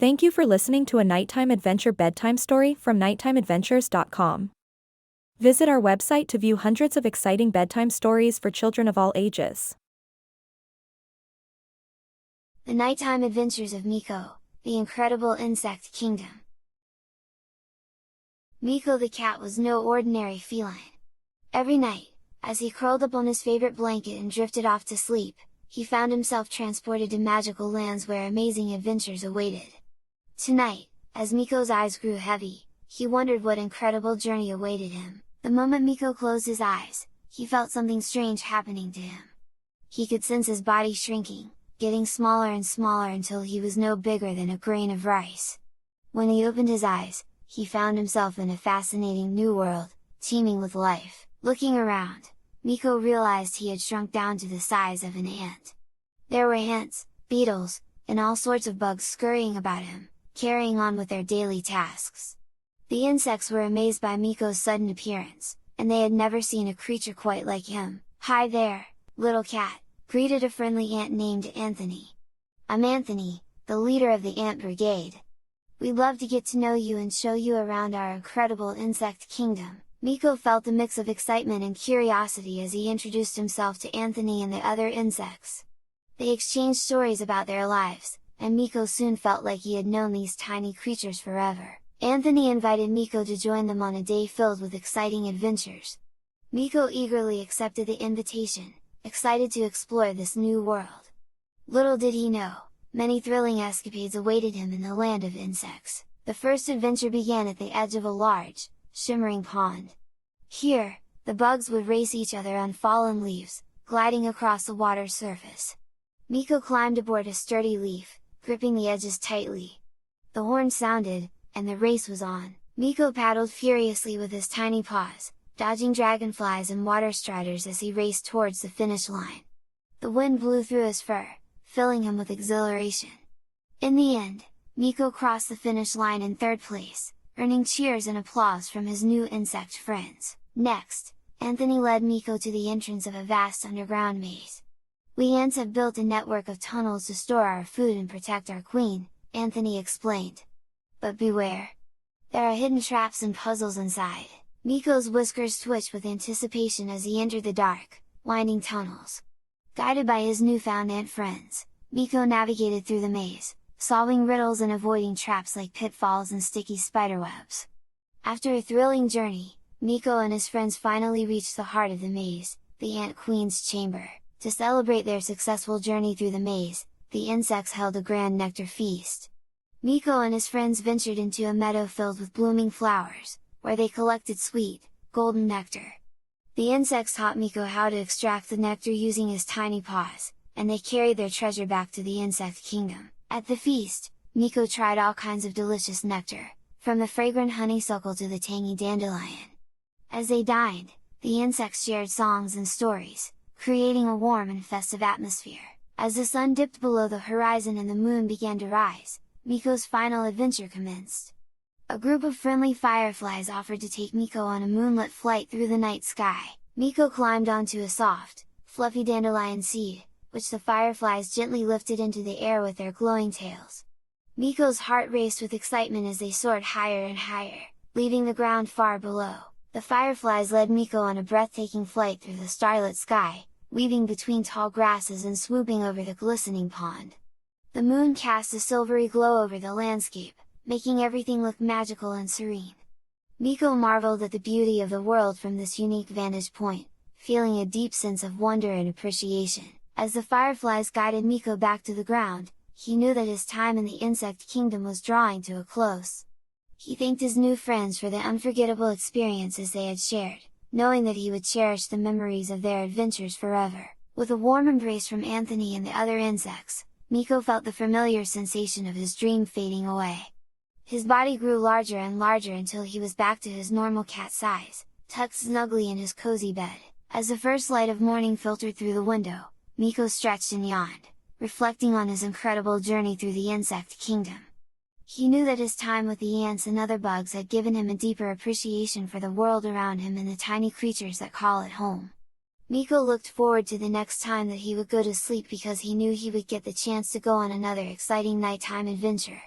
Thank you for listening to a nighttime adventure bedtime story from nighttimeadventures.com. Visit our website to view hundreds of exciting bedtime stories for children of all ages. The Nighttime Adventures of Miko, the Incredible Insect Kingdom. Miko the cat was no ordinary feline. Every night, as he curled up on his favorite blanket and drifted off to sleep, he found himself transported to magical lands where amazing adventures awaited. Tonight, as Miko's eyes grew heavy, he wondered what incredible journey awaited him. The moment Miko closed his eyes, he felt something strange happening to him. He could sense his body shrinking, getting smaller and smaller until he was no bigger than a grain of rice. When he opened his eyes, he found himself in a fascinating new world, teeming with life. Looking around, Miko realized he had shrunk down to the size of an ant. There were ants, beetles, and all sorts of bugs scurrying about him, carrying on with their daily tasks. The insects were amazed by Miko's sudden appearance, and they had never seen a creature quite like him. "Hi there, little cat," greeted a friendly ant named Anthony. "I'm Anthony, the leader of the ant brigade. We'd love to get to know you and show you around our incredible insect kingdom." Miko felt a mix of excitement and curiosity as he introduced himself to Anthony and the other insects. They exchanged stories about their lives, and Miko soon felt like he had known these tiny creatures forever. Anthony invited Miko to join them on a day filled with exciting adventures. Miko eagerly accepted the invitation, excited to explore this new world. Little did he know, many thrilling escapades awaited him in the land of insects. The first adventure began at the edge of a large, shimmering pond. Here, the bugs would race each other on fallen leaves, gliding across the water's surface. Miko climbed aboard a sturdy leaf, gripping the edges tightly. The horn sounded, and the race was on. Miko paddled furiously with his tiny paws, dodging dragonflies and water striders as he raced towards the finish line. The wind blew through his fur, filling him with exhilaration. In the end, Miko crossed the finish line in third place, earning cheers and applause from his new insect friends. Next, Anthony led Miko to the entrance of a vast underground maze. "We ants have built a network of tunnels to store our food and protect our queen," Anthony explained. "But beware! There are hidden traps and puzzles inside." Miko's whiskers twitched with anticipation as he entered the dark, winding tunnels. Guided by his newfound ant friends, Miko navigated through the maze, solving riddles and avoiding traps like pitfalls and sticky spiderwebs. After a thrilling journey, Miko and his friends finally reached the heart of the maze, the Ant Queen's chamber. To celebrate their successful journey through the maze, the insects held a grand nectar feast. Miko and his friends ventured into a meadow filled with blooming flowers, where they collected sweet, golden nectar. The insects taught Miko how to extract the nectar using his tiny paws, and they carried their treasure back to the insect kingdom. At the feast, Miko tried all kinds of delicious nectar, from the fragrant honeysuckle to the tangy dandelion. As they dined, the insects shared songs and stories, creating a warm and festive atmosphere. As the sun dipped below the horizon and the moon began to rise, Miko's final adventure commenced. A group of friendly fireflies offered to take Miko on a moonlit flight through the night sky. Miko climbed onto a soft, fluffy dandelion seed, which the fireflies gently lifted into the air with their glowing tails. Miko's heart raced with excitement as they soared higher and higher, leaving the ground far below. The fireflies led Miko on a breathtaking flight through the starlit sky, weaving between tall grasses and swooping over the glistening pond. The moon cast a silvery glow over the landscape, making everything look magical and serene. Miko marveled at the beauty of the world from this unique vantage point, feeling a deep sense of wonder and appreciation. As the fireflies guided Miko back to the ground, he knew that his time in the insect kingdom was drawing to a close. He thanked his new friends for the unforgettable experiences they had shared, knowing that he would cherish the memories of their adventures forever. With a warm embrace from Anthony and the other insects, Miko felt the familiar sensation of his dream fading away. His body grew larger and larger until he was back to his normal cat size, tucked snugly in his cozy bed. As the first light of morning filtered through the window, Miko stretched and yawned, reflecting on his incredible journey through the insect kingdom. He knew that his time with the ants and other bugs had given him a deeper appreciation for the world around him and the tiny creatures that call it home. Miko looked forward to the next time that he would go to sleep because he knew he would get the chance to go on another exciting nighttime adventure.